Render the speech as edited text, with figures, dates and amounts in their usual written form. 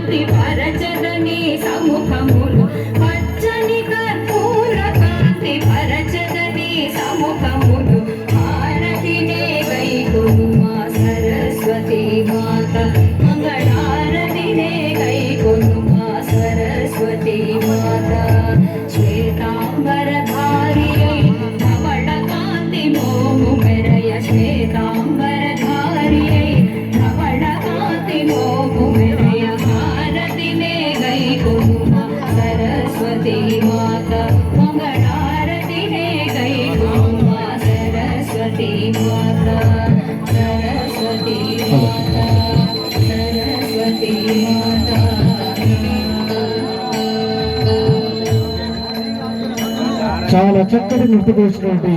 కాంతి పరచదని సముఖములు పచ్చని కర్పూర కాంతి పరచదని సముఖములు హారతినే గైకొనుమా సరస్వతి మాత మంగళారతినే గైకొనుమా సరస్వతి మాత శ్వేతాంబరధారియై ధవళ కాంతి మోము మెరయ శ్వేతాంబరధారియై ధవళ కాంతి మోము మెరయ హారతినే గైకొనుమా సరస్వతి మాత మంగళారతినే గైకొనుమా సరస్వతి మాత సరస్వతి మాత సరస్వతి మాత. చాలా చక్కటి నృత్యం చేసినటువంటి